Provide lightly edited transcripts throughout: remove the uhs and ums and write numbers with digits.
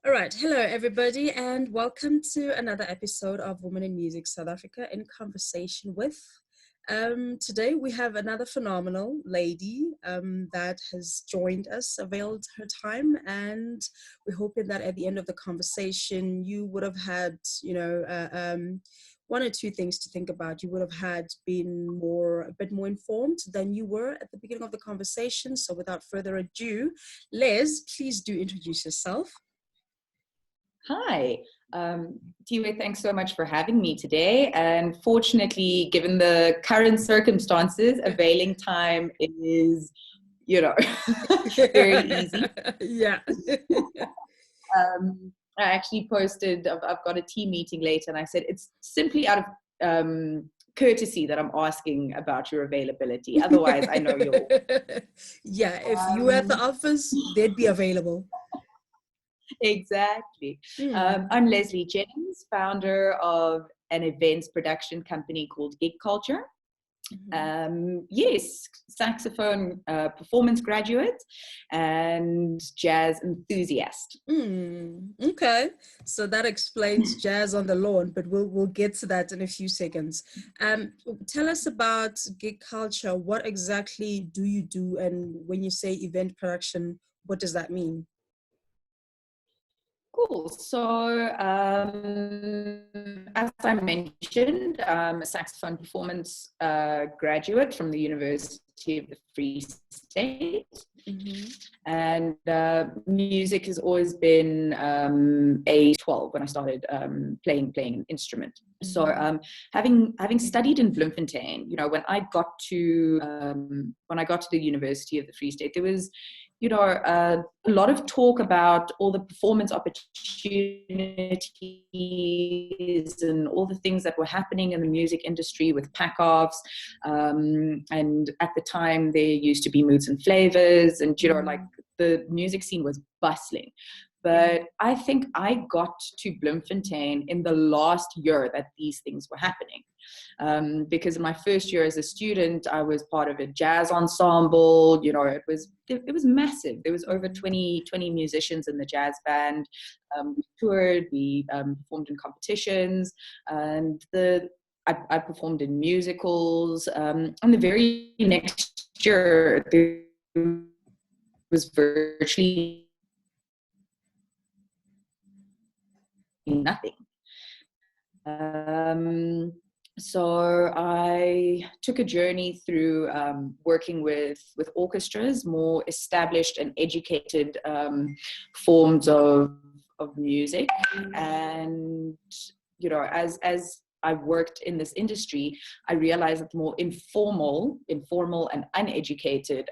All right. Hello, everybody, and welcome to another episode of Women in Music South Africa in conversation with. Today, we have another phenomenal lady that has joined us, availed her time, and we're hoping that at the end of the conversation, you would have had, one or two things to think about. You would have had been a bit more informed than you were at the beginning of the conversation. So, without further ado, Les, please do introduce yourself. Hi, Tiwe, thanks so much for having me today. And fortunately, given the current circumstances, availing time is, very easy. Yeah. I actually posted, I've got a team meeting later, and I said it's simply out of courtesy that I'm asking about your availability. Otherwise, I know you'll. Yeah, if you were at the office, they'd be available. Exactly. I'm Lesley Jennings, founder of an events production company called Gig Culture. Yes, saxophone performance graduate and jazz enthusiast. Okay, so that explains jazz on the lawn, but we'll get to that in a few seconds. Tell us about Gig Culture. What exactly do you do? And when you say event production, what does that mean? Cool. So, as I mentioned, I'm a saxophone performance graduate from the University of the Free State. And music has always been age 12 when I started playing an instrument. So having studied in Bloemfontein, when I got to the University of the Free State, there was a lot of talk about all the performance opportunities and all the things that were happening in the music industry with pack-offs. And at the time, there used to be Moods and Flavors, and, the music scene was bustling. But I think I got to Bloemfontein in the last year that these things were happening. Because in my first year as a student, I was part of a jazz ensemble. It was massive. There was over 20 musicians in the jazz band. We toured, we performed in competitions, and I performed in musicals. And the very next year, there was virtually nothing. So I took a journey through working with orchestras, more established and educated forms of music. And, as I worked in this industry, I realized that the more informal and uneducated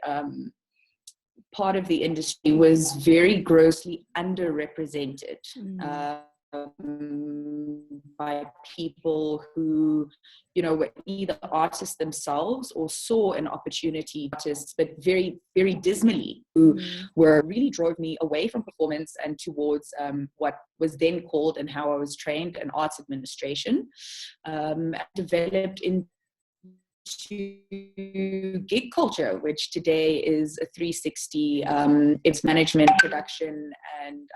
part of the industry was very grossly underrepresented. By people who, were either artists themselves or saw an opportunity artists, but very, very dismally, who really drove me away from performance and towards what was then called, and how I was trained, in arts administration. Developed into Gig Culture, which today is a 360 it's management, production, and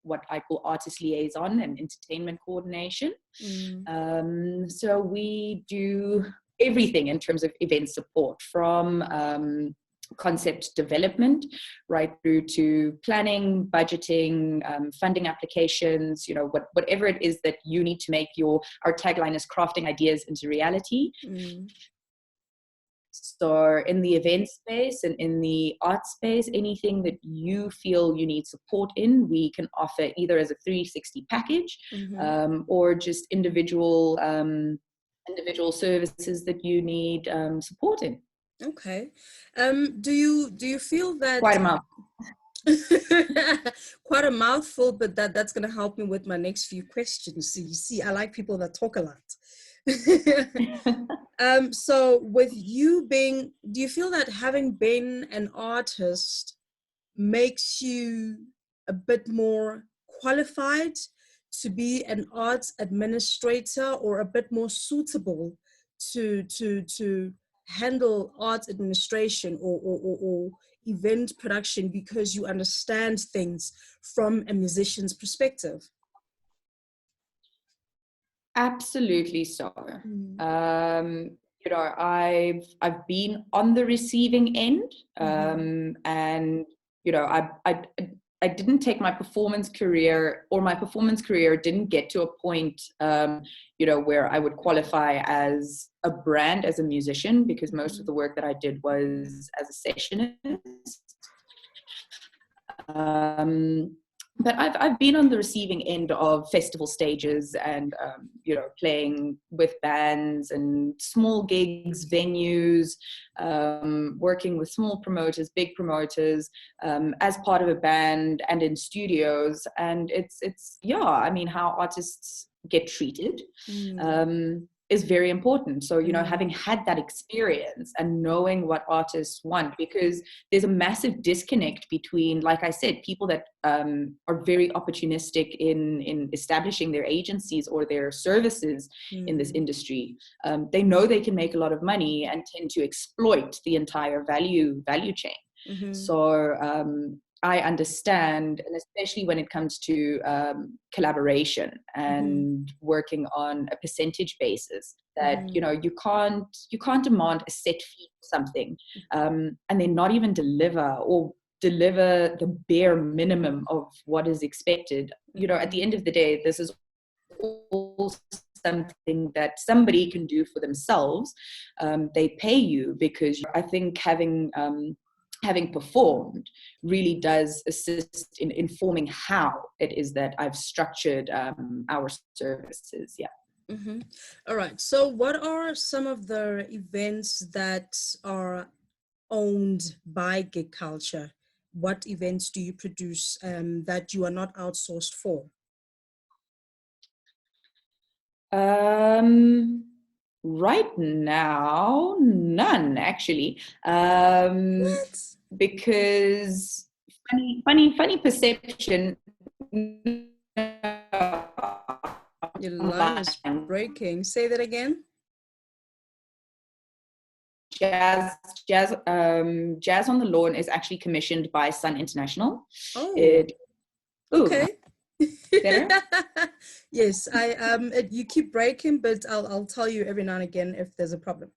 what I call artist liaison and entertainment coordination. So we do everything in terms of event support, from concept development right through to planning, budgeting, funding applications, whatever it is that you need to make our tagline is crafting ideas into reality. So in the event space and in the art space, anything that you feel you need support in, we can offer either as a 360 package or just individual services that you need support in. Okay. Do you feel that quite a mouthful? Quite a mouthful, but that's going to help me with my next few questions. So you see, I like people that talk a lot. So with you do you feel that having been an artist makes you a bit more qualified to be an arts administrator, or a bit more suitable to handle arts administration, or event production because you understand things from a musician's perspective. Absolutely so. I've been on the receiving end, and I didn't take my performance career, or my performance career didn't get to a point, where I would qualify as a brand, as a musician, because most of the work that I did was as a sessionist. But I've been on the receiving end of festival stages and, playing with bands and small gigs, venues, working with small promoters, big promoters, as part of a band and in studios. And it's how artists get treated. Is very important. So, having had that experience and knowing what artists want, because there's a massive disconnect between, like I said, people that are very opportunistic in establishing their agencies or their services in this industry. They know they can make a lot of money and tend to exploit the entire value chain. So I understand, and especially when it comes to collaboration and working on a percentage basis, that you can't demand a set fee for something and then not even deliver the bare minimum of what is expected. At the end of the day, this is all something that somebody can do for themselves. They pay you because I think having performed really does assist in informing how it is that I've structured our services. Yeah. All right. So what are some of the events that are owned by Gig Culture? What events do you produce that you are not outsourced for? Right now, none actually. What? Because funny perception. Your line is breaking. Say that again. Jazz on the Lawn is actually commissioned by Sun International. Oh. Okay. Better? Yes, you keep breaking, but I'll tell you every now and again if there's a problem.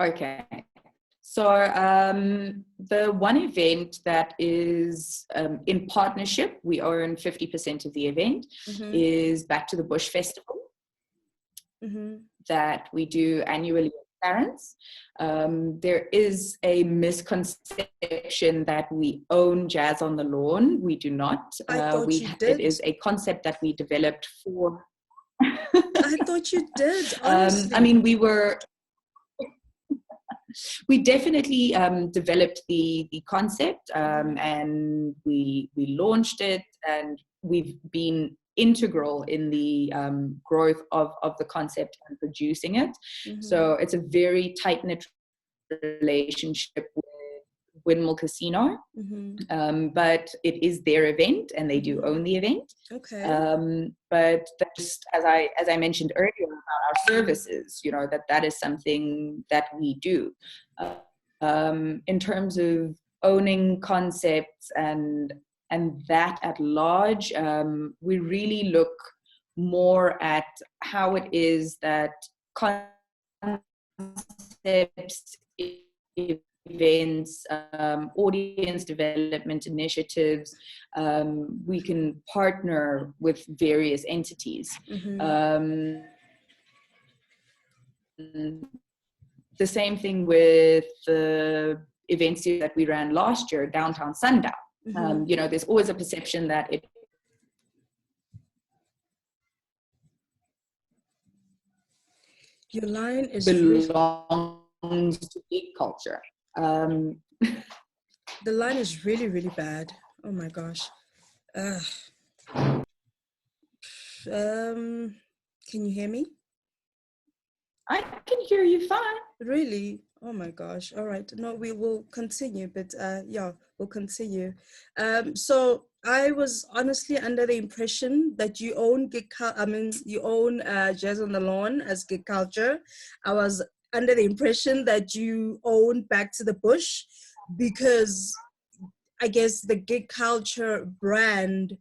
Okay. So the one event that is in partnership, we own 50% of the event, is Back to the Bush Festival that we do annually in Clarence. There is a misconception that we own Jazz on the Lawn. We do not. I thought you did. It is a concept that we developed for... I thought you did, honestly. I mean, we definitely developed the concept and we launched it, and we've been integral in the growth of the concept and producing it. So it's a very tight-knit relationship with Windmill Casino, but it is their event and they do own the event. Okay. But just as I mentioned earlier about our services, that is something that we do. In terms of owning concepts and that at large, we really look more at how it is that concepts, events, audience development initiatives, we can partner with various entities. The same thing with the events that we ran last year, Downtown Sundown. There's always a perception that it Your line is belongs to Gig Culture. The line is really, really bad. Oh my gosh. Can you hear me? I can hear you fine. Really? Oh my gosh. All right. No, we will continue, but yeah, we'll continue. So I was honestly under the impression that you own Jazz on the Lawn as Gig Culture. I was under the impression that you own Back to the Bush, because I guess the gig culture brand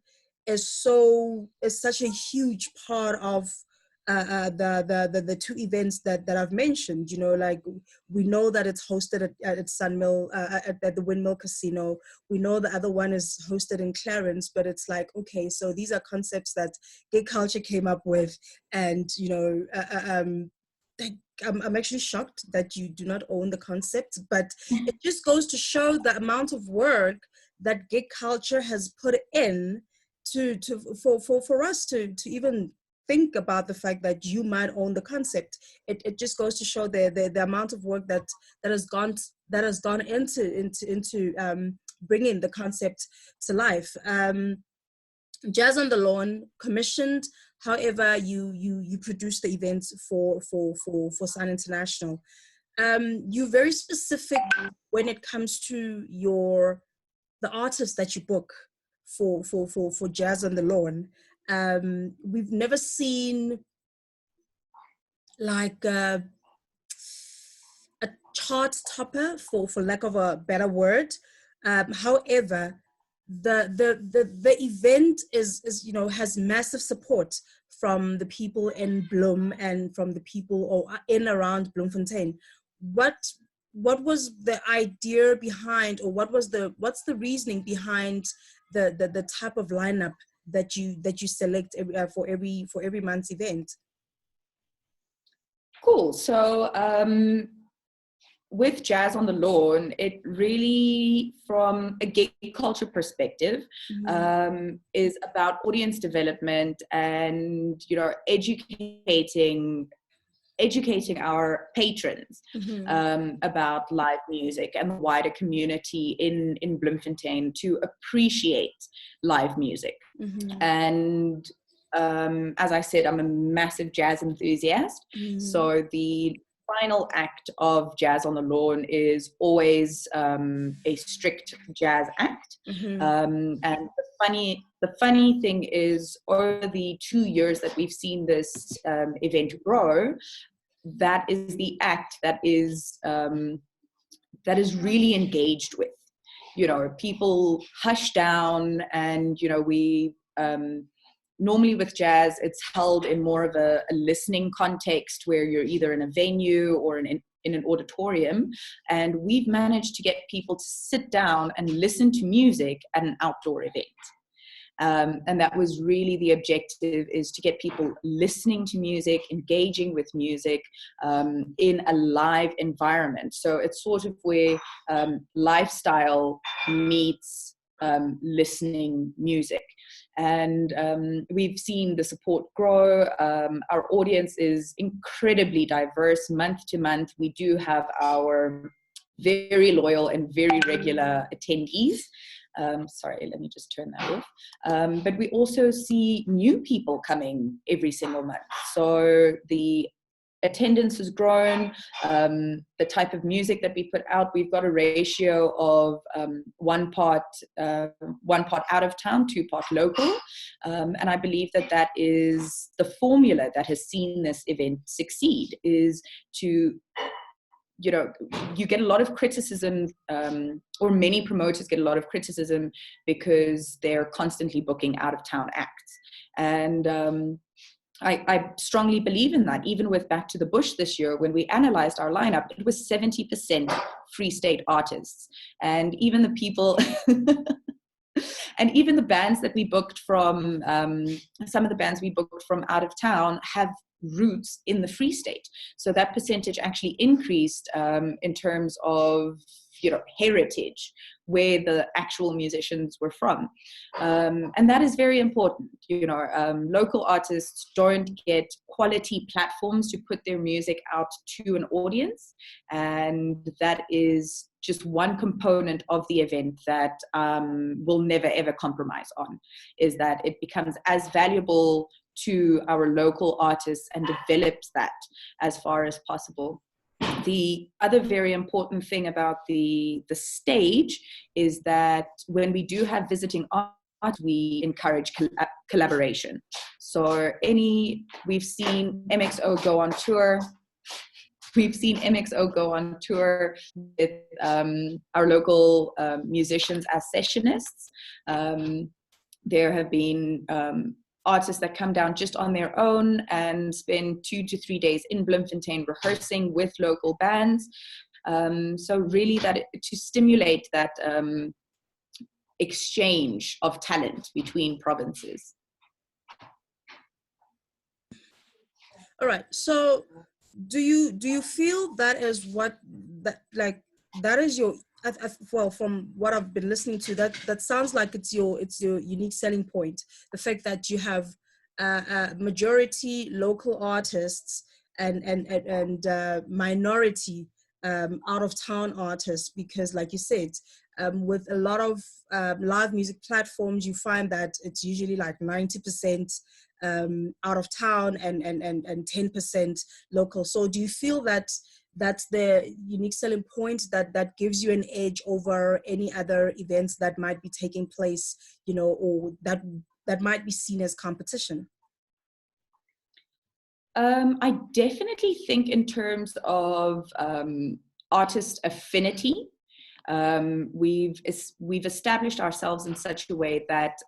is such a huge part of the two events that I've mentioned. You know, like we know that it's hosted at Sunmill at the Windmill Casino. We know the other one is hosted in Clarence, but it's like, okay, so these are concepts that gig culture came up with, and you know, like, I'm actually shocked that you do not own the concept, but it just goes to show the amount of work that gig culture has put in for us to even think about the fact that you might own the concept. It just goes to show the amount of work that has gone into bringing the concept to life. Jazz on the Lawn commissioned. However, you produce the events for Sun International. You're very specific when it comes to the artists that you book for Jazz on the Lawn. We've never seen like a chart topper, for lack of a better word. However, the event is you know, has massive support from the people in Bloem and from the people or in around Bloemfontein. What was the idea behind, or what's the reasoning behind the type of lineup that you select for every month's event? Cool. So with Jazz on the Lawn, it really, from a gig culture perspective, is about audience development and, you know, educating our patrons about live music and the wider community in Bloemfontein to appreciate live music. And as I said, I'm a massive jazz enthusiast. So the final act of Jazz on the Lawn is always a strict jazz act. And the funny thing is, over the 2 years that we've seen this event grow, that is the act that is really engaged with. You know, people hush down, and you know, we normally with jazz, it's held in more of a listening context where you're either in a venue or in an auditorium, and we've managed to get people to sit down and listen to music at an outdoor event. And that was really the objective, is to get people listening to music, engaging with music in a live environment. So it's sort of where lifestyle meets listening music. And we've seen the support grow. Our audience is incredibly diverse month to month. We do have our very loyal and very regular attendees. Sorry, let me just turn that off. But we also see new people coming every single month. So the attendance has grown. The type of music that we put out, we've got a ratio of one part out of town, 2 part local. And I believe that is the formula that has seen this event succeed, is to, you know, you get a lot of criticism, or many promoters get a lot of criticism because they're constantly booking out of town acts. And I strongly believe in that. Even with Back to the Bush this year, when we analyzed our lineup, it was 70% Free State artists. And even the people, and even the bands that we booked from, some of the bands we booked from out of town have roots in the Free State. So that percentage actually increased in terms of, you know, heritage, where the actual musicians were from. And that is very important. You know, local artists don't get quality platforms to put their music out to an audience. And that is just one component of the event that we'll never, ever compromise on, is that it becomes as valuable to our local artists and develops that as far as possible. The other very important thing about the stage is that when we do have visiting art, we encourage collaboration. So we've seen MXO go on tour, we've seen MXO go on tour with our local musicians as sessionists. There have been artists that come down just on their own and spend 2 to 3 days in Bloemfontein rehearsing with local bands. So really to stimulate that exchange of talent between provinces. All right. So do you feel that is what that is your well, from what I've been listening to, that sounds like it's your unique selling point, the fact that you have majority local artists and minority out of town artists, because like you said, with a lot of live music platforms, you find that it's usually like 90% out of town and 10% local. So do you feel that that's the unique selling point that gives you an edge over any other events that might be taking place, or that might be seen as competition? I definitely think in terms of artist affinity, we've established ourselves in such a way that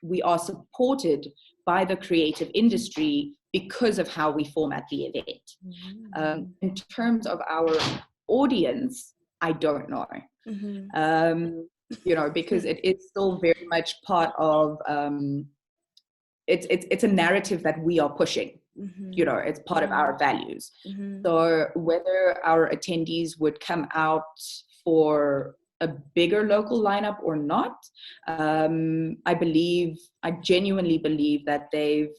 we are supported by the creative industry because of how we format the event. Mm-hmm. In terms of our audience, I don't know. Mm-hmm. Because it is still very much part of it's a narrative that we are pushing. Mm-hmm. It's part of our values. Mm-hmm. So whether our attendees would come out for a bigger local lineup or not, I genuinely believe that they've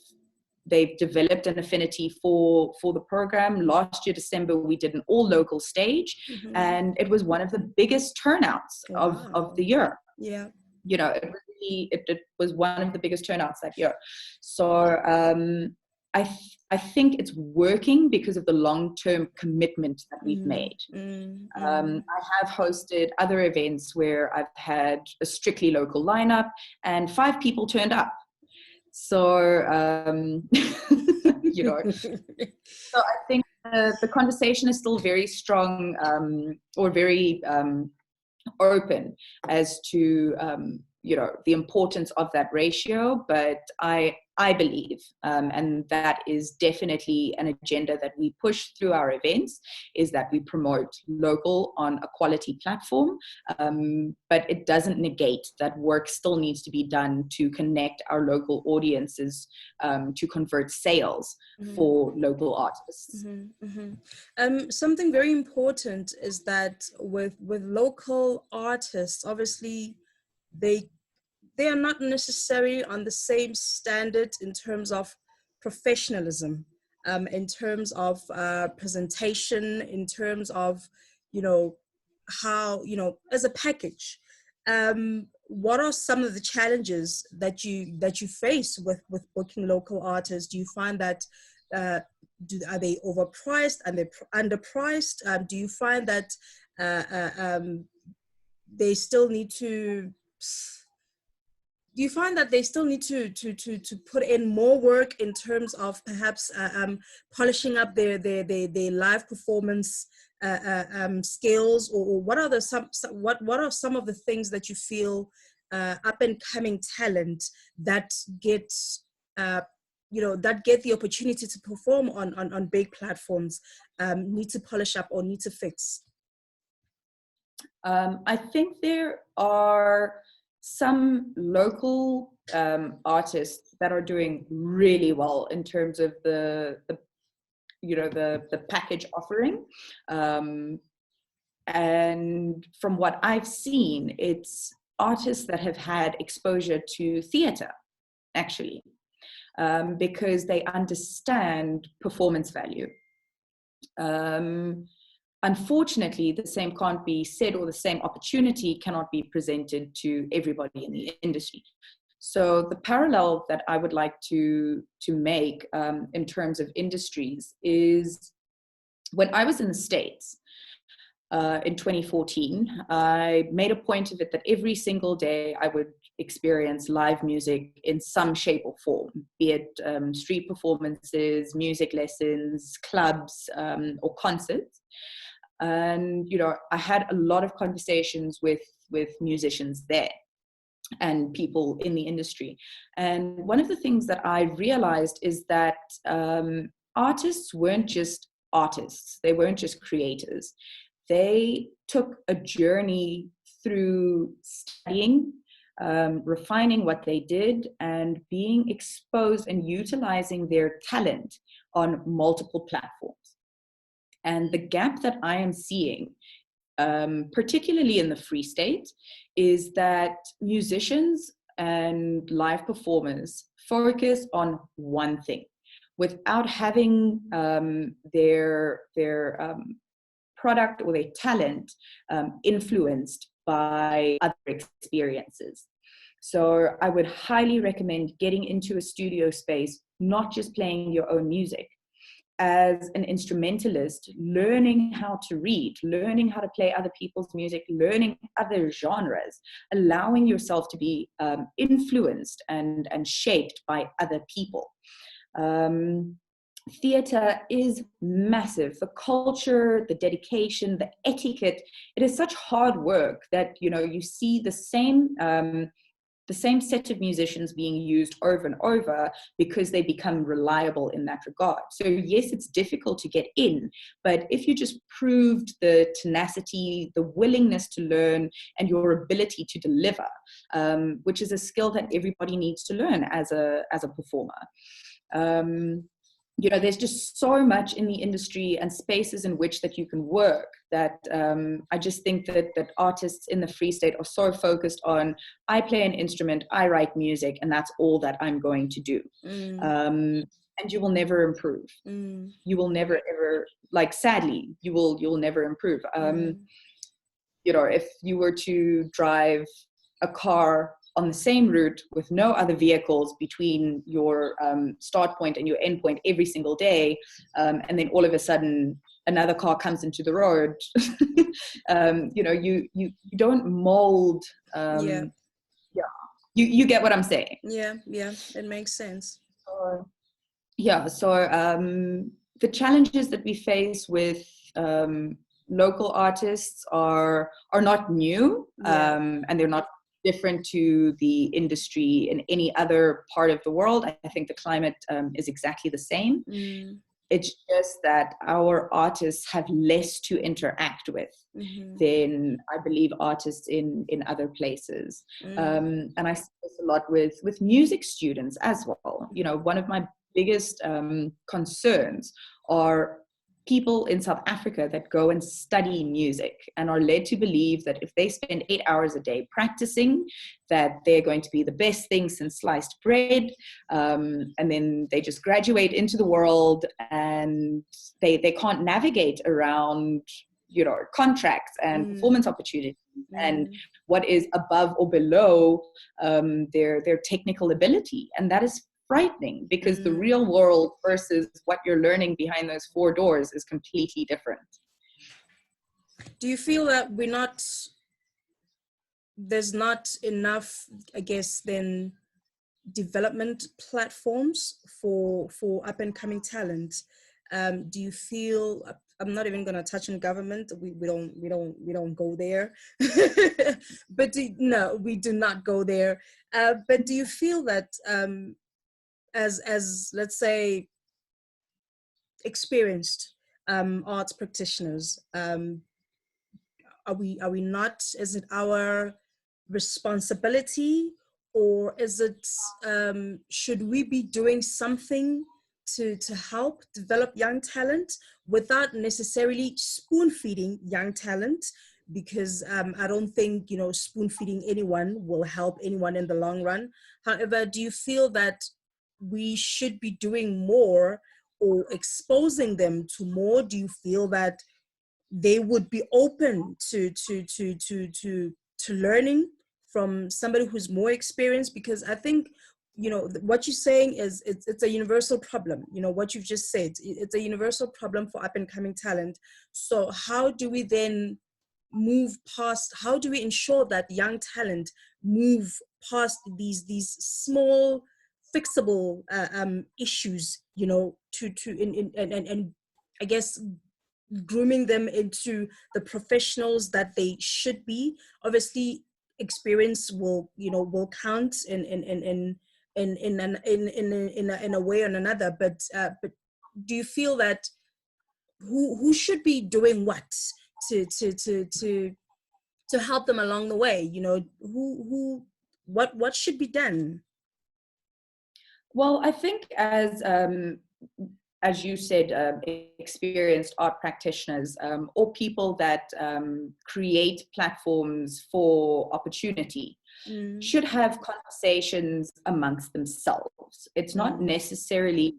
developed an affinity for the program. Last year, December, we did an all local stage, Mm-hmm. and it was one of the biggest turnouts of the year. Yeah. It was one of the biggest turnouts that year. So I think it's working because of the long-term commitment that we've made. I have hosted other events where I've had a strictly local lineup and 5 people turned up. So, so I think the conversation is still very strong, or very open as to the importance of that ratio. But I believe, and that is definitely an agenda that we push through our events, is that we promote local on a quality platform, but it doesn't negate that work still needs to be done to connect our local audiences, to convert sales for local artists. Something very important is that with local artists, obviously they are not necessarily on the same standard in terms of professionalism, in terms of presentation, in terms of, how, as a package. What are some of the challenges that you face with booking local artists? Do you find that are they overpriced? Are they underpriced? Do you find that they still need to? Do you find that they still need to put in more work in terms of perhaps polishing up their live performance skills, or what are what are some of the things that you feel up and coming talent that get that get the opportunity to perform on big platforms need to polish up or need to fix? I think there are some local artists that are doing really well in terms of the package offering, and from what I've seen, it's artists that have had exposure to theatre, actually, because they understand performance value. Unfortunately, the same can't be said, or the same opportunity cannot be presented to everybody in the industry. So the parallel that I would like to make in terms of industries is, when I was in the States, in 2014, I made a point of it that every single day I would experience live music in some shape or form, be it street performances, music lessons, clubs, or concerts. And, you know, I had a lot of conversations with musicians there and people in the industry. And one of the things that I realized is that artists weren't just artists, they weren't just creators. They took a journey through studying, refining what they did, and being exposed and utilizing their talent on multiple platforms. And the gap that I am seeing, particularly in the Free State, is that musicians and live performers focus on one thing without having their product or their talent influenced by other experiences. So I would highly recommend getting into a studio space, not just playing your own music. As an instrumentalist, learning how to read, learning how to play other people's music, learning other genres, allowing yourself to be influenced and shaped by other people. Theatre is massive. The culture, the dedication, the etiquette, it is such hard work that, you know, you see the same set of musicians being used over and over because they become reliable in that regard. So yes, it's difficult to get in, but if you just proved the tenacity, the willingness to learn, and your ability to deliver, which is a skill that everybody needs to learn as a performer. You know, there's just so much in the industry and spaces in which that you can work that I just think that artists in the Free State are so focused on, I play an instrument, I write music, and that's all that I'm going to do. And you will never improve. You will never ever, like, sadly, you will never improve. You know, if you were to drive a car on the same route with no other vehicles between your start point and your end point every single day, and then all of a sudden another car comes into the road, you know, you don't mold. You get what I'm saying. Yeah, it makes sense. So the challenges that we face with local artists are not new, and they're not different to the industry in any other part of the world. I think the climate is exactly the same. It's just that our artists have less to interact with than, I believe, artists in other places. And I see this a lot with music students as well. You know, one of my biggest concerns are people in South Africa that go and study music and are led to believe that if they spend 8 hours a day practicing, that they're going to be the best thing since sliced bread. And then they just graduate into the world and they can't navigate around, you know, contracts and performance opportunities and what is above or below their technical ability. And that is frightening, because the real world versus what you're learning behind those four doors is completely different. Do you feel that there's not enough, I guess, then development platforms for up and coming talent? Do you feel, I'm not even going to touch on government. We don't go there, but no, we do not go there. But do you feel that as let's say experienced arts practitioners, are we not, is it our responsibility, or is it should we be doing something to help develop young talent without necessarily spoon feeding young talent? Because I don't think, you know, spoon feeding anyone will help anyone in the long run. However, do you feel that we should be doing more or exposing them to more? Do you feel that they would be open to learning from somebody who's more experienced? Because I think you know, what you're saying is it's a universal problem. You know, what you've just said, it's a universal problem for up and coming talent. So how do we then move past, how do we ensure that young talent move past these small fixable issues, you know, to and I guess grooming them into the professionals that they should be? Obviously experience will, you know, will count in a way or another, but do you feel that who should be doing what to to to to to help them along the way? You know, who what should be done? Well, I think as you said, experienced art practitioners or people that create platforms for opportunity should have conversations amongst themselves. It's not necessarily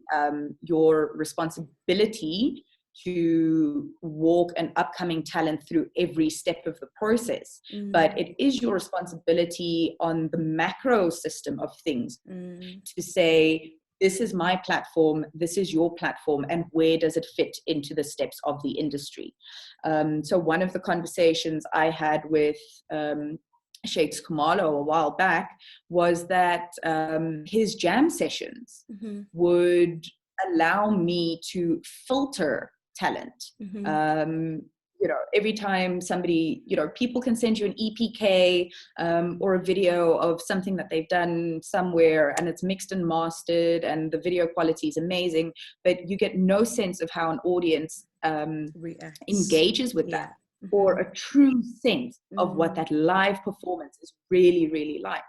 your responsibility to walk an upcoming talent through every step of the process, but it is your responsibility on the macro system of things to say, this is my platform, this is your platform, and where does it fit into the steps of the industry? So one of the conversations I had with Shakes Kumalo a while back was that his jam sessions would allow me to filter talent. You know, every time somebody, you know, people can send you an EPK or a video of something that they've done somewhere, and it's mixed and mastered and the video quality is amazing, but you get no sense of how an audience engages with that, or a true sense of what that live performance is really, really like.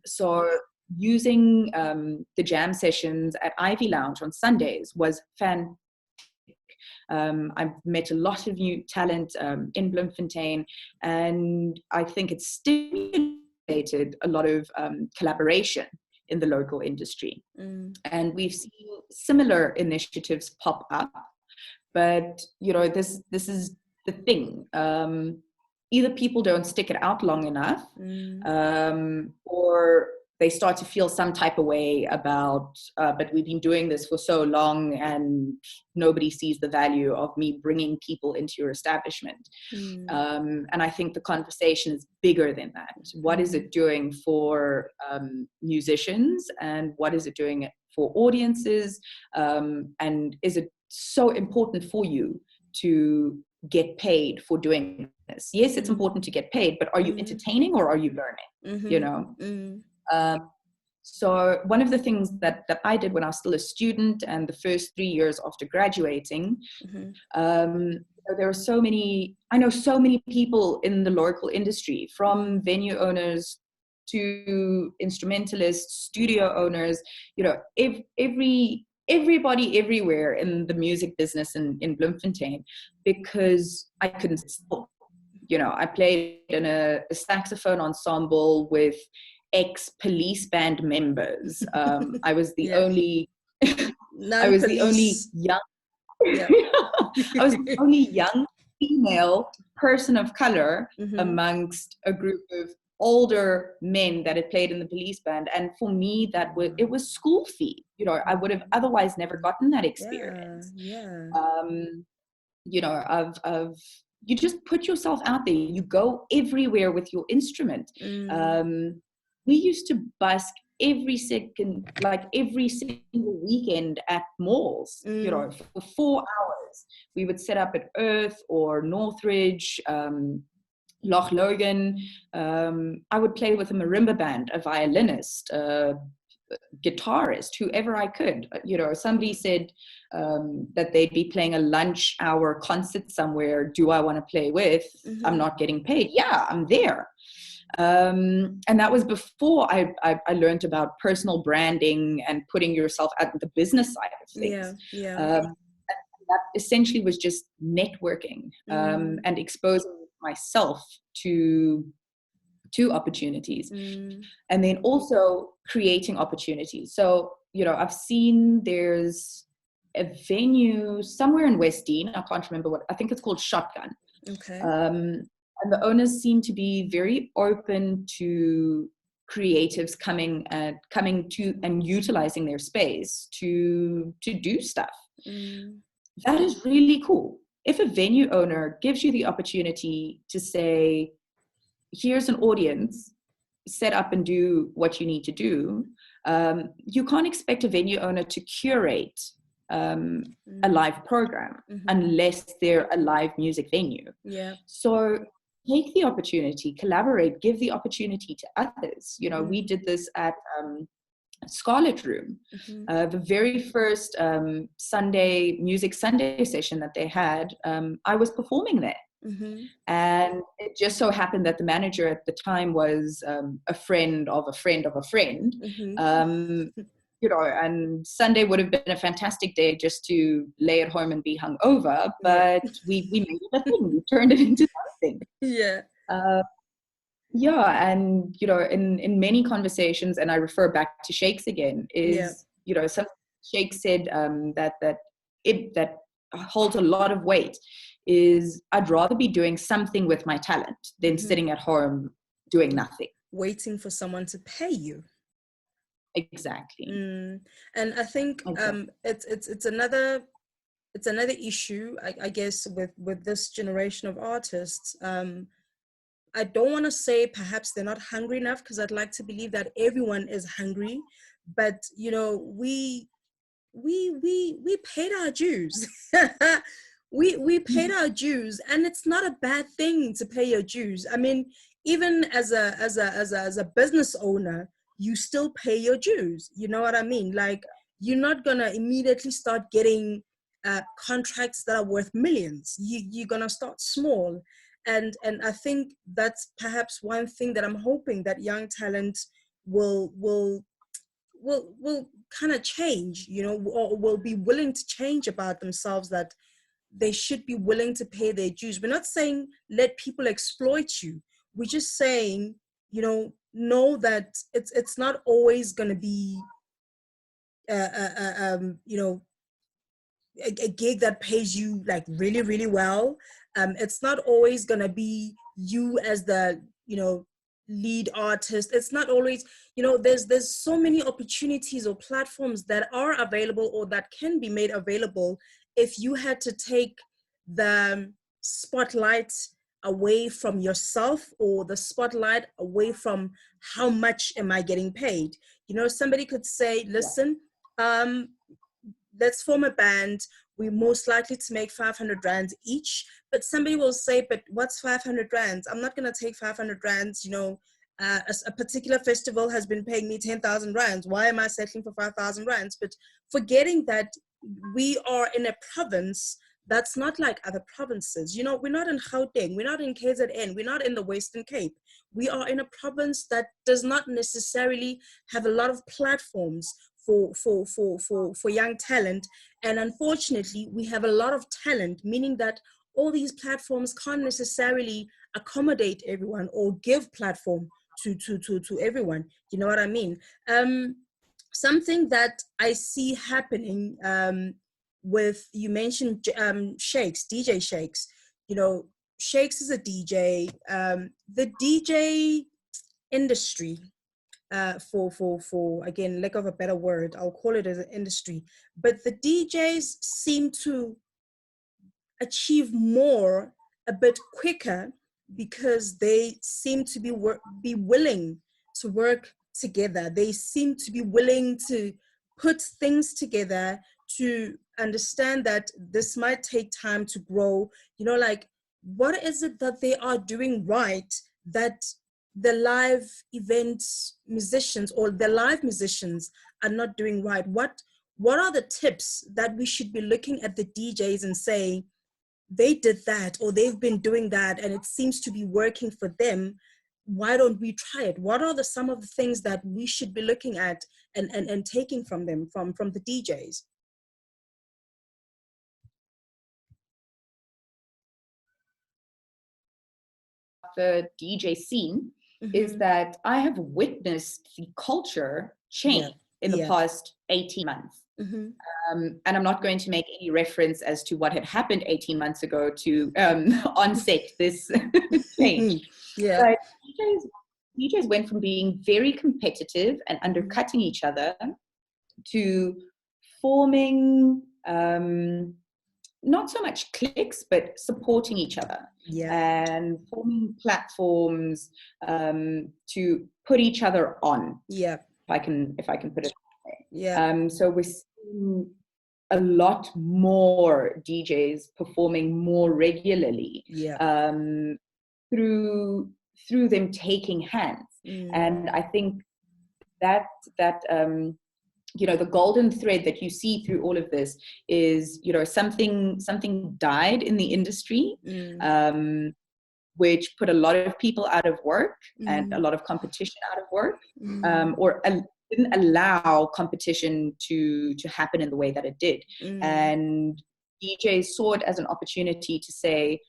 So using the jam sessions at Ivy Lounge on Sundays was fantastic. I've met a lot of new talent in Bloemfontein, and I think it stimulated a lot of collaboration in the local industry. And we've seen similar initiatives pop up, but you know, this is the thing. Either people don't stick it out long enough, or they start to feel some type of way about, but we've been doing this for so long and nobody sees the value of me bringing people into your establishment. And I think the conversation is bigger than that. What is it doing for musicians, and what is it doing for audiences? And is it so important for you to get paid for doing this? Yes, it's important to get paid, but are you entertaining or are you learning? You know? So one of the things that I did when I was still a student and the first 3 years after graduating, there are so many, I know so many people in the local industry, from venue owners to instrumentalists, studio owners, you know, everybody everywhere in the music business in Bloemfontein, because I couldn't stop. You know, I played in a saxophone ensemble with ex-police band members. I was the only I was the only young I was the only young female person of color amongst a group of older men that had played in the police band. And for me, it was school fee. You know, I would have otherwise never gotten that experience. You know, of you just put yourself out there. You go everywhere with your instrument. We used to busk every single weekend at malls, you know, for 4 hours. We would set up at Earth or Northridge, Loch Logan. I would play with a marimba band, a violinist, guitarist, whoever I could. You know, somebody said that they'd be playing a lunch hour concert somewhere. Do I want to play with? I'm not getting paid. Yeah, I'm there. And that was before I learned about personal branding and putting yourself out the business side of things. That essentially was just networking and exposing myself to opportunities, and then also creating opportunities. So, you know, I've seen there's a venue somewhere in West Dean. I can't remember what. I think it's called Shotgun. And the owners seem to be very open to creatives coming to and utilizing their space to do stuff. That is really cool. If a venue owner gives you the opportunity to say, here's an audience, set up and do what you need to do, you can't expect a venue owner to curate a live program unless they're a live music venue. Yeah. So take the opportunity, collaborate, give the opportunity to others. You know, we did this at Scarlet Room. The very first Music Sunday session that they had, I was performing there. And it just so happened that the manager at the time was a friend of a friend of a friend. You know, and Sunday would have been a fantastic day just to lay at home and be hungover, but we made it a thing. We turned it into something. Yeah. Yeah, and you know, in many conversations, and I refer back to Shakes again, is you know, some Shake said that holds a lot of weight. Is I'd rather be doing something with my talent than sitting at home doing nothing, waiting for someone to pay you. Exactly. And I think it's another issue, I guess, with this generation of artists. I don't want to say perhaps they're not hungry enough, because I'd like to believe that everyone is hungry, but you know, we paid our dues. we paid our dues, and it's not a bad thing to pay your dues. I mean, even as a business owner, you still pay your dues. You know what I mean? Like, you're not gonna immediately start getting contracts that are worth millions. You're gonna start small, and I think that's perhaps one thing that I'm hoping that young talent will kind of change, you know, or will be willing to change about themselves, that they should be willing to pay their dues. We're not saying let people exploit you. We're just saying, you know that it's not always going to be, you know, a gig that pays you like really, really well. It's not always going to be you as the, you know, lead artist. It's not always, you know, there's so many opportunities or platforms that are available or that can be made available if you had to take the spotlight away from yourself, or the spotlight away from how much am I getting paid. You know, somebody could say, listen, let's form a band. We're most likely to make 500 rands each. But somebody will say, but what's 500 rands? I'm not going to take 500 rands. You know, a particular festival has been paying me 10,000 rands. Why am I settling for 5,000 rands? But forgetting that we are in a province that's not like other provinces. You know, we're not in Gauteng, we're not in KZN, we're not in the Western Cape. We are in a province that does not necessarily have a lot of platforms for young talent. And unfortunately, we have a lot of talent, meaning that all these platforms can't necessarily accommodate everyone or give platform to everyone. You know what I mean? Something that I see happening with, you mentioned Shakes, DJ Shakes. You know, Shakes is a DJ. The DJ industry, for again, lack of a better word, I'll call it as an industry, but the DJs seem to achieve more a bit quicker because they seem to be willing to work together. They seem to be willing to put things together, to understand that this might take time to grow. You know, like, what is it that they are doing right that the live event musicians or the live musicians are not doing right? What are the tips that we should be looking at the DJs and saying, they did that, or they've been doing that and it seems to be working for them? Why don't we try it? What are some of the things that we should be looking at and taking from them, from the DJs? The DJ scene is that I have witnessed the culture change in the past 18 months. And I'm not going to make any reference as to what had happened 18 months ago to on set this change. But DJs went from being very competitive and undercutting each other to forming not so much cliques, but supporting each other, and forming platforms to put each other on. Yeah. If I can put it that way. Yeah. So we're seeing a lot more DJs performing more regularly. Through them taking hands. And I think that the golden thread that you see through all of this is, something died in the industry, which put a lot of people out of work and a lot of competition out of work, or didn't allow competition to happen in the way that it did. And DJs saw it as an opportunity to say,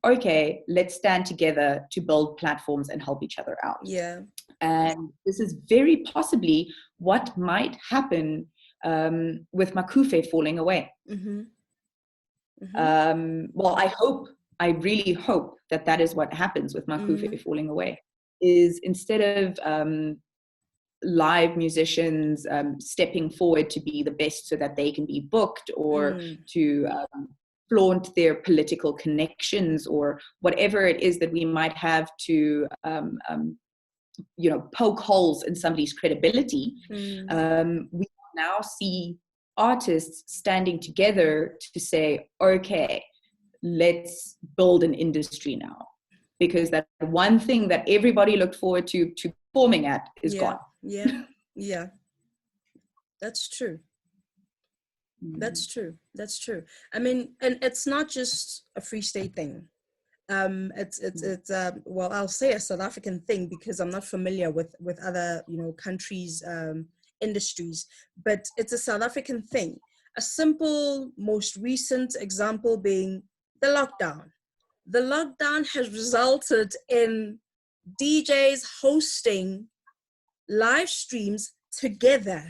okay, let's stand together to build platforms and help each other out. Yeah. And this is very possibly what might happen with Makufe falling away. Well, I really hope that is what happens with Makufe falling away, is instead of live musicians stepping forward to be the best so that they can be booked, or to flaunt their political connections, or whatever it is that we might have to poke holes in somebody's credibility, we now see artists standing together to say, okay, let's build an industry now, because that one thing that everybody looked forward to performing at is gone. Yeah, that's true. That's true. I mean, and it's not just a Free State thing. It's well, I'll say a South African thing, because I'm not familiar with other countries' industries, but it's a South African thing. A simple, most recent example being the lockdown. The lockdown has resulted in DJs hosting live streams together.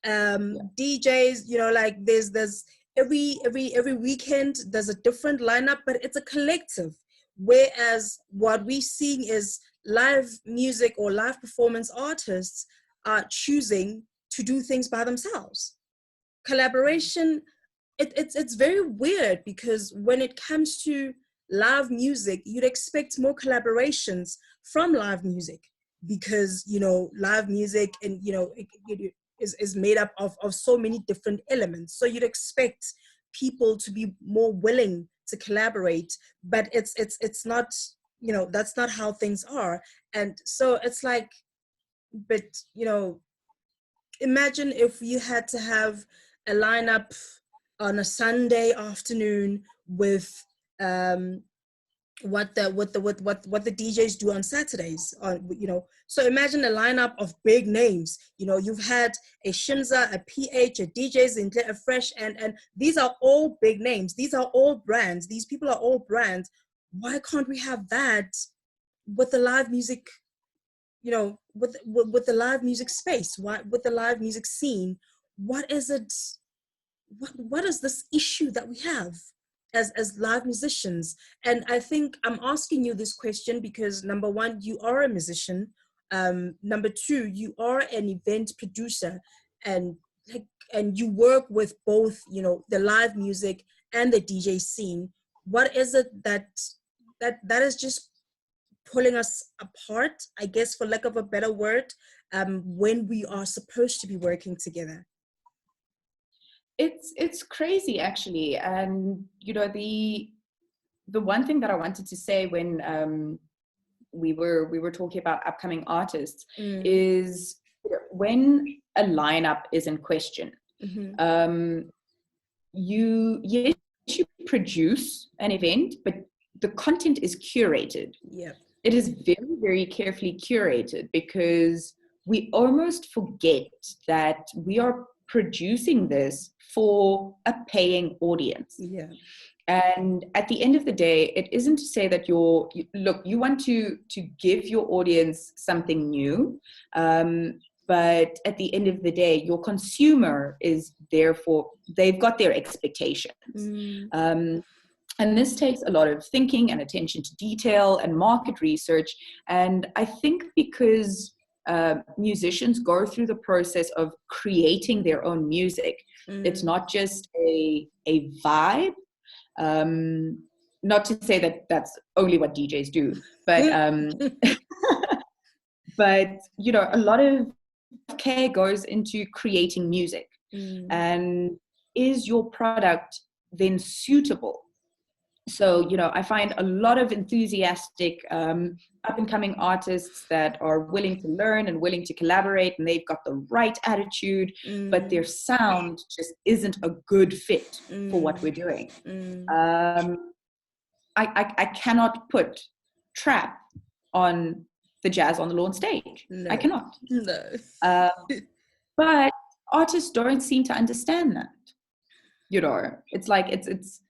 DJs, like there's every weekend there's a different lineup, but it's a collective. Whereas what we're seeing is live music or live performance artists are choosing to do things by themselves. Collaboration, it's very weird, because when it comes to live music, you'd expect more collaborations from live music, because live music and it is made up of so many different elements. So you'd expect people to be more willing to collaborate, but it's not, that's not how things are. And so it's like, but imagine if you had to have a lineup on a Sunday afternoon with what the DJs do on Saturdays, so imagine a lineup of big names. You've had a Shinza, a PH, a DJs in a Fresh, and these are all big names. These are all brands. These people are all brands. Why can't we have that with the live music, with the live music space? Why, with the live music scene? What is it? What is this issue that we have as live musicians? And I think I'm asking you this question because, number one, you are a musician. Number two, you are an event producer, and you work with both, the live music and the DJ scene. What is it that is just pulling us apart, I guess, for lack of a better word, when we are supposed to be working together? It's crazy, actually. And the one thing that I wanted to say when we were talking about upcoming artists is, when a lineup is in question, you produce an event, but the content is curated. Yeah, it is very, very carefully curated, because we almost forget that we are producing this for a paying audience. Yeah. And at the end of the day, it isn't to say that you want to give your audience something new, but at the end of the day, your consumer is therefore, they've got their expectations. And this takes a lot of thinking and attention to detail and market research. And I think because musicians go through the process of creating their own music, it's not just a vibe. Not to say that that's only what DJs do, but but you know, a lot of care goes into creating music. And is your product then suitable? So, you know, I find a lot of enthusiastic up and coming artists that are willing to learn and willing to collaborate, and they've got the right attitude, but their sound just isn't a good fit for what we're doing. I cannot put trap on the Jazz on the Lawn stage. No. I cannot. No. But artists don't seem to understand that. You know, it's like it's.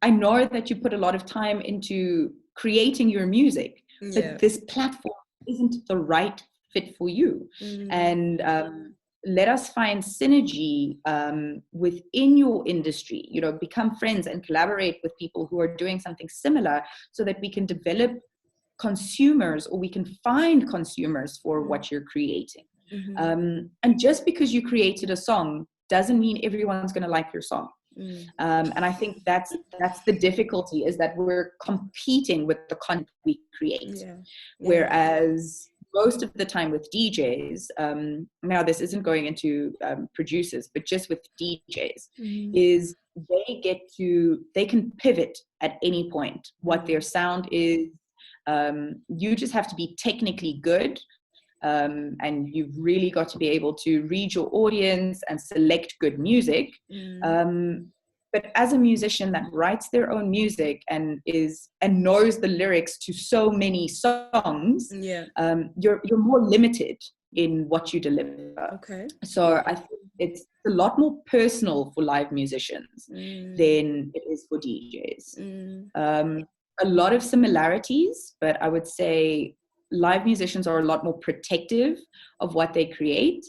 I know that you put a lot of time into creating your music, but this platform isn't the right fit for you. And let us find synergy within your industry. You know, become friends and collaborate with people who are doing something similar, so that we can develop consumers, or we can find consumers for what you're creating. And just because you created a song doesn't mean everyone's going to like your song. And I think that's the difficulty, is that we're competing with the content we create. Whereas most of the time with DJs, now this isn't going into producers, but just with DJs, is they can pivot at any point what their sound is. You just have to be technically good. And you've really got to be able to read your audience and select good music. But as a musician that writes their own music and knows the lyrics to so many songs, you're more limited in what you deliver. So I think it's a lot more personal for live musicians than it is for DJs. A lot of similarities, but I would say live musicians are a lot more protective of what they create,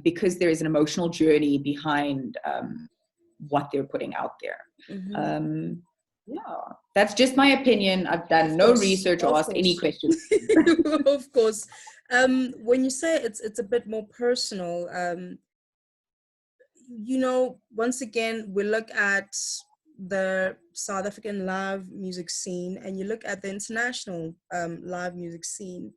because there is an emotional journey behind what they're putting out there. That's just my opinion. I've done no research or asked any questions. Of course. When you say it's a bit more personal, you know, once again, we look at the South African live music scene, and you look at the international live music scene,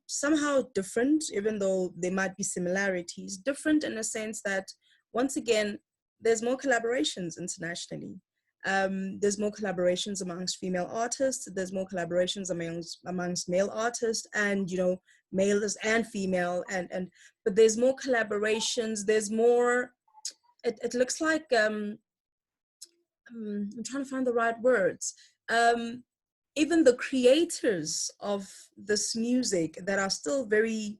somehow different, even though there might be similarities, different in a sense that, once again, there's more collaborations internationally. There's more collaborations amongst female artists, there's more collaborations amongst male artists, and, you know, males and female, and but there's more collaborations, there's more, it looks like, I'm trying to find the right words. Even the creators of this music that are still very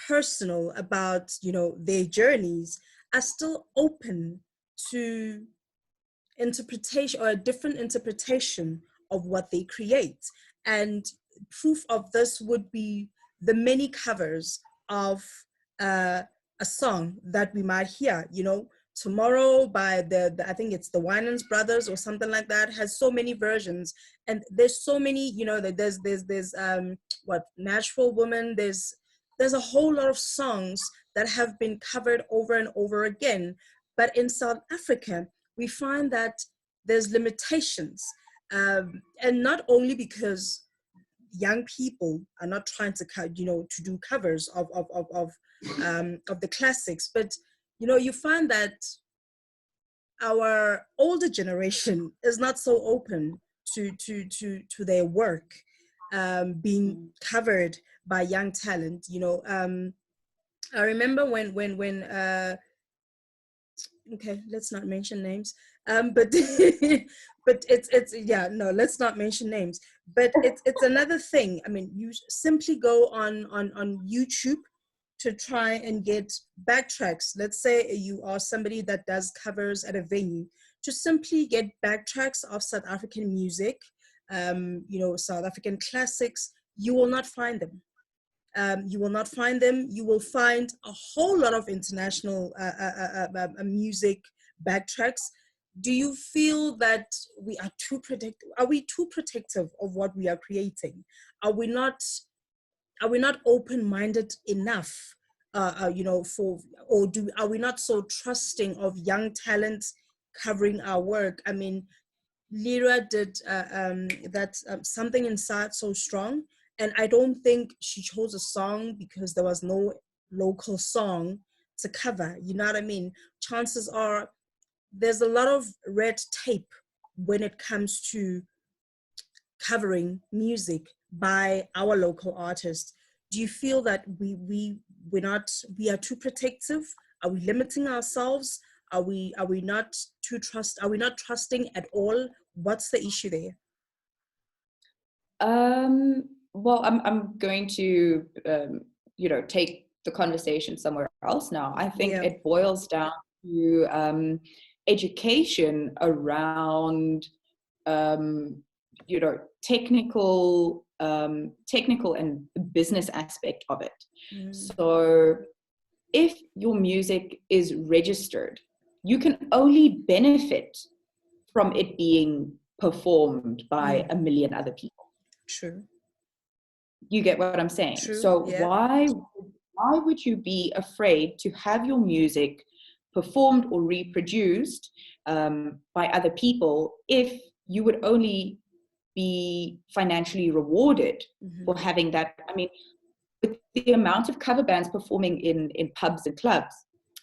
personal about, you know, their journeys, are still open to interpretation, or a different interpretation of what they create. And proof of this would be the many covers of a song that we might hear. You know, Tomorrow by the I think it's the Winans Brothers or something like that, has so many versions, and there's so many, you know, that there's what, Natural Woman, there's a whole lot of songs that have been covered over and over again. But in South Africa, we find that there's limitations, and not only because young people are not trying to, you know, to do covers of the classics, but, you know, you find that our older generation is not so open to their work being covered by young talent. You know, I remember when okay, let's not mention names, but but it's no, let's not mention names, but it's another thing. I mean, you simply go on YouTube to try and get backtracks. Let's say you are somebody that does covers at a venue, to simply get backtracks of South African music, you know, South African classics. You will not find them. You will not find them. You will find a whole lot of international music backtracks. do you feel that we are too protective of what we are creating? Are we not open-minded enough, for, or are we not so trusting of young talents covering our work? I mean, Lyra did that Something Inside So Strong, and I don't think she chose a song because there was no local song to cover. You know what I mean? Chances are there's a lot of red tape when it comes to covering music by our local artists. Do you feel that we are too protective? Are we limiting ourselves? Are we not trusting at all? What's the issue there? Well, I'm going to take the conversation somewhere else now. I think Yeah. it boils down to education around technical and the business aspect of it. So if your music is registered, you can only benefit from it being performed by a million other people. True. You get what I'm saying? True. So Yeah. why would you be afraid to have your music performed or reproduced by other people if you would only be financially rewarded for having that? I mean, with the amount of cover bands performing in pubs and clubs,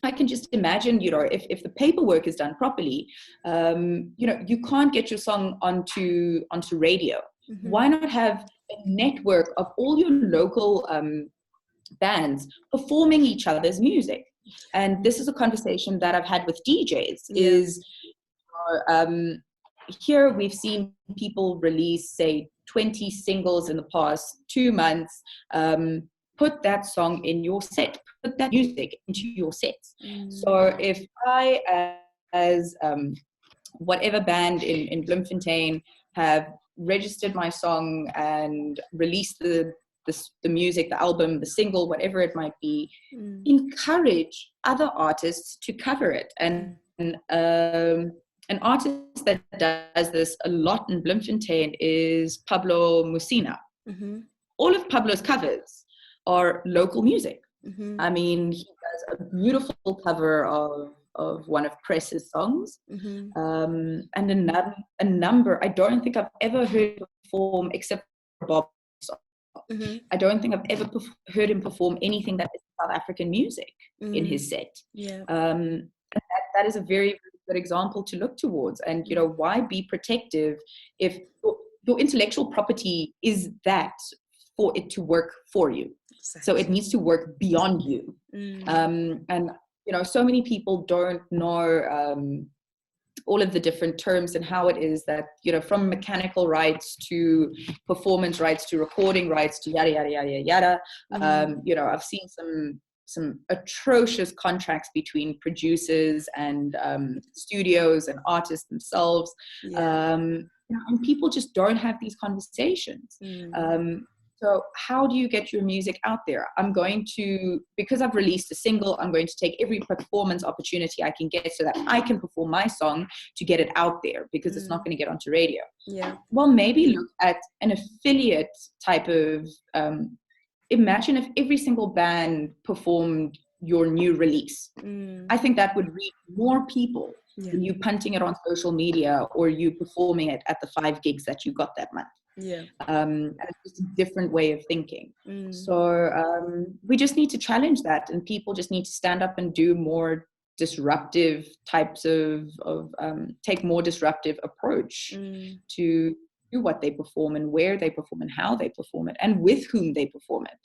I can just imagine, if the paperwork is done properly, you can't get your song onto radio. Why not have a network of all your local bands performing each other's music? And this is a conversation that I've had with DJs. Here we've seen people release, say, 20 singles in the past 2 months. Put that song in your set, put that music into your sets. So if I, as whatever band in Bloemfontein, have registered my song and released the music, the album, the single, whatever it might be, encourage other artists to cover it. And an artist that does this a lot in Bloemfontein is Pablo Musina. All of Pablo's covers are local music. I mean, he does a beautiful cover of one of Press's songs, and a number I don't think I've ever heard perform except for Bob. I don't think I've ever heard him perform anything that is South African music in his set. That is a very, very good example to look towards. And why be protective if your intellectual property is that for it to work for you? Exactly. So it needs to work beyond you. And so many people don't know all of the different terms and how it is that, from mechanical rights to performance rights to recording rights to yada, yada, yada, yada. I've seen some atrocious contracts between producers and studios and artists themselves. And people just don't have these conversations. So how do you get your music out there? Because I've released a single, I'm going to take every performance opportunity I can get so that I can perform my song to get it out there, because it's not going to get onto radio. Well, maybe look at an affiliate type of, imagine if every single band performed your new release. I think that would reach more people than you punting it on social media or you performing it at the 5 gigs that you got that month. And it's just a different way of thinking. So we just need to challenge that, and people just need to stand up and do more disruptive types of take more disruptive approach to do what they perform and where they perform and how they perform it and with whom they perform it.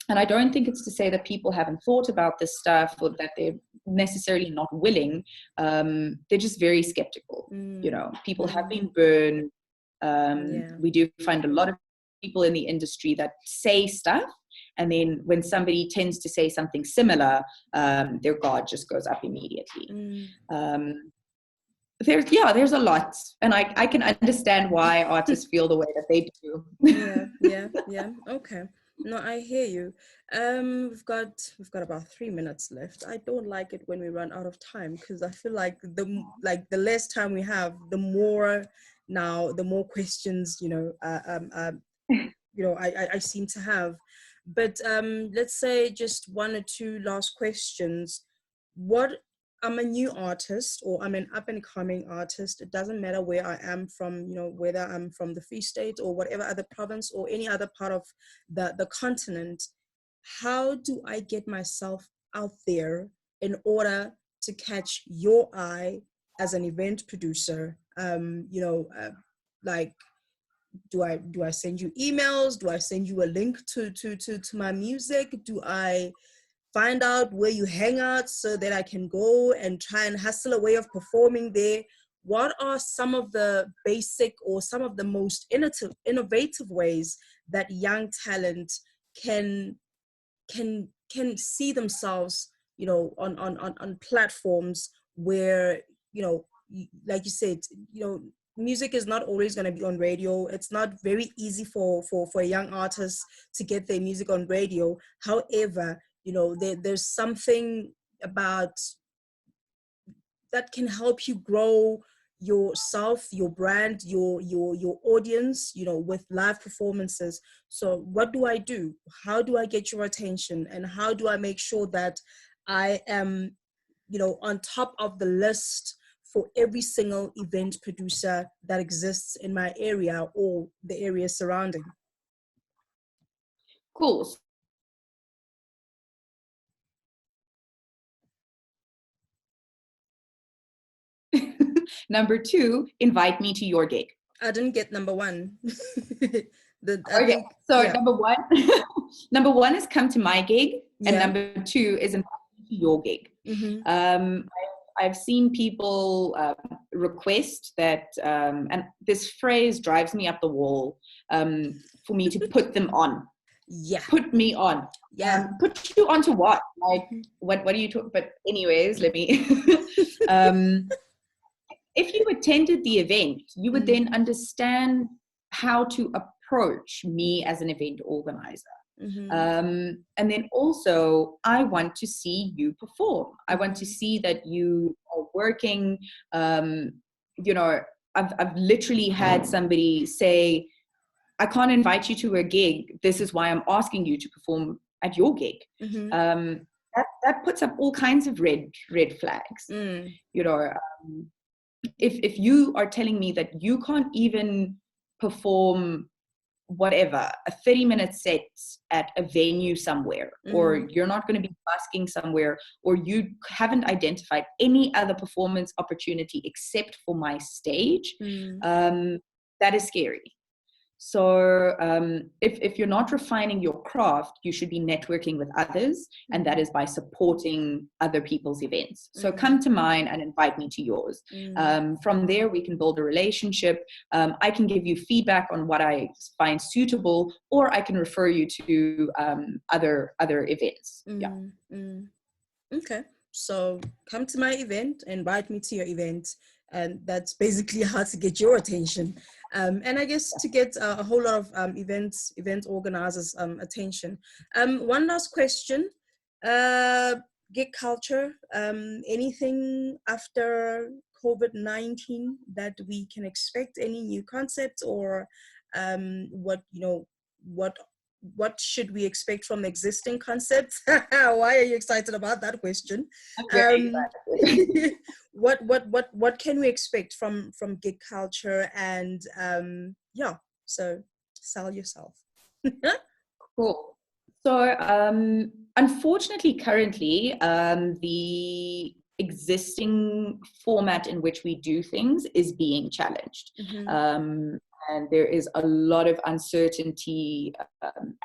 And I don't think it's to say that people haven't thought about this stuff or that they're necessarily not willing. They're just very skeptical. People have been burned. We do find a lot of people in the industry that say stuff, and then when somebody tends to say something similar, their guard just goes up immediately. There's a lot, and I can understand why artists feel the way that they do. Okay. No, I hear you. We've got about 3 minutes left. I don't like it when we run out of time because I feel like the less time we have, the more questions, I seem to have. But let's say just one or two last questions. What I'm a new artist or I'm an up and coming artist. It doesn't matter where I am from, whether I'm from the Free State or whatever other province or any other part of the continent. How do I get myself out there in order to catch your eye as an event producer? Like do I send you emails? Do I send you a link to my music? Do I find out where you hang out so that I can go and try and hustle a way of performing there? What are some of the basic or some of the most innovative ways that young talent can see themselves, on platforms where, like you said, music is not always going to be on radio. It's not very easy for a young artist to get their music on radio. However, there's something about that can help you grow yourself, your brand, your audience, with live performances. So what do I do? How do I get your attention? And how do I make sure that I am, on top of the list for every single event producer that exists in my area or the area surrounding? Cool. Number two, invite me to your gig. I didn't get number one. So number one is come to my gig, and number two is invite me to your gig. Mm-hmm. I've seen people request that, and this phrase drives me up the wall, for me to put them on. Yeah. Put me on. Yeah. Put you on to what? Like, what are you talking? But anyways, let me. If you attended the event, you would then understand how to approach me as an event organizer. And then also, I want to see you perform. I want to see that you are working. I've literally had somebody say, I can't invite you to a gig. This is why I'm asking you to perform at your gig. That puts up all kinds of red flags. If you are telling me that you can't even perform whatever, a 30-minute set at a venue somewhere, or you're not going to be busking somewhere, or you haven't identified any other performance opportunity except for my stage, that is scary. So if you're not refining your craft, you should be networking with others, and that is by supporting other people's events. So come to mine and invite me to yours. From there, we can build a relationship. I can give you feedback on what I find suitable, or I can refer you to other events. Okay, so come to my event, invite me to your event, and that's basically how to get your attention. And I guess to get a whole lot of event organizers' attention. One last question: gig culture. Anything after COVID-19 that we can expect? Any new concepts, or what should we expect from existing concepts? Why are you excited about that question? What can we expect from gig culture? And so sell yourself. Cool. So unfortunately, currently, the existing format in which we do things is being challenged. And there is a lot of uncertainty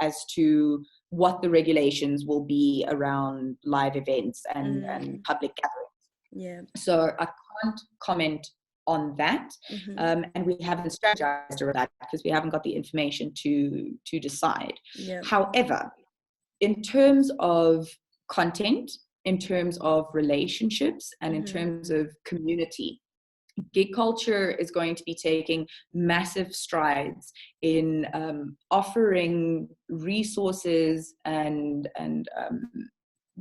as to what the regulations will be around live events and public gatherings. So I can't comment on that, and we haven't strategized around that because we haven't got the information to decide. However, in terms of content, in terms of relationships, and in terms of community, gig culture is going to be taking massive strides in offering resources and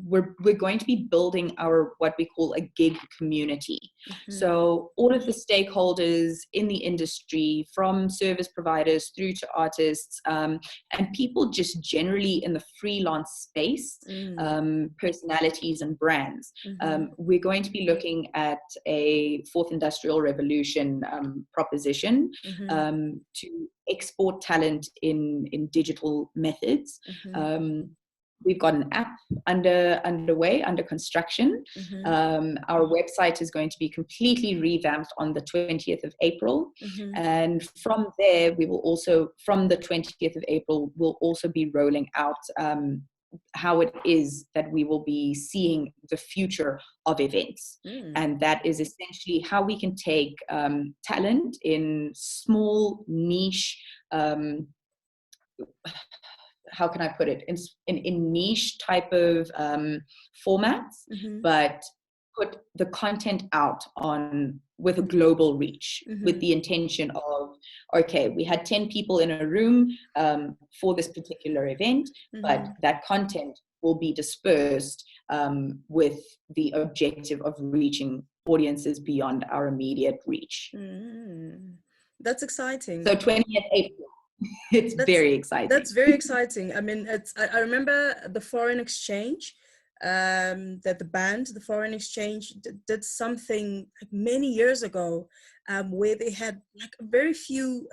we're going to be building our what we call a gig community. So all of the stakeholders in the industry, from service providers through to artists, and people just generally in the freelance space, personalities and brands. We're going to be looking at a fourth industrial revolution proposition to export talent in digital methods. We've got an app underway, under construction. Our website is going to be completely revamped on the 20th of April. And from there, we will also, from the 20th of April, we'll also be rolling out how it is that we will be seeing the future of events. And that is essentially how we can take talent in small niche, how can I put it, in niche type of formats, but put the content out on with a global reach, with the intention of, okay, we had 10 people in a room for this particular event, but that content will be dispersed with the objective of reaching audiences beyond our immediate reach. That's exciting. So 20th April. That's very exciting. That's very exciting. I mean, I remember the Foreign Exchange, that the band, the Foreign Exchange, did something like many years ago, where they had like very few,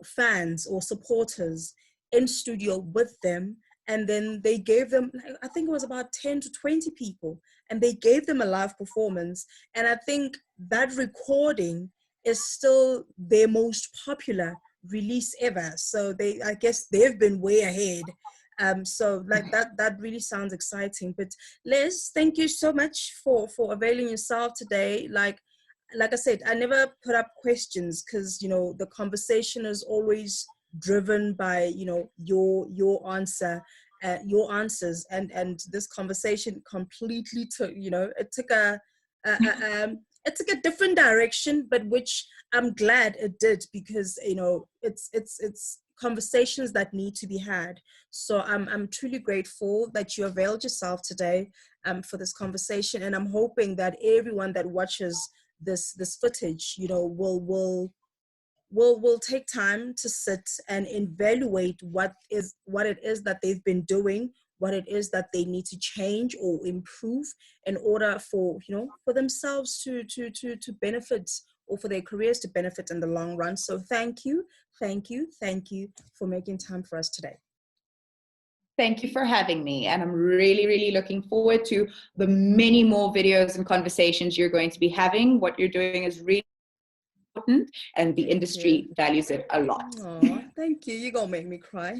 fans or supporters in studio with them. And then they gave them, I think it was about 10 to 20 people, and they gave them a live performance. And I think that recording is still their most popular release ever. So I guess they've been way ahead. So like that really sounds exciting. But Les, thank you so much for availing yourself today. Like I said, I never put up questions because, the conversation is always driven by, your answer, your answers. And this conversation completely took, it took a different direction, but which I'm glad it did, because it's conversations that need to be had. So I'm truly grateful that you availed yourself today for this conversation, and I'm hoping that everyone that watches this footage, will take time to sit and evaluate what it is that they've been doing, what it is that they need to change or improve in order for themselves to benefit, or for their careers to benefit in the long run. So thank you for making time for us today. Thank you for having me. And I'm really, really looking forward to the many more videos and conversations you're going to be having. What you're doing is really important, and the industry values it a lot. Oh, thank you. You're gonna make me cry.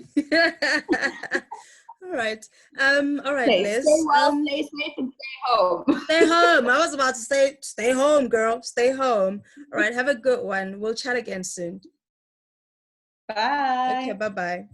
All right. All right, Okay, Liz. stay well, stay safe, and stay home. Stay home. I was about to say, stay home, girl. Stay home. All right. Have a good one. We'll chat again soon. Bye. Okay. Bye-bye.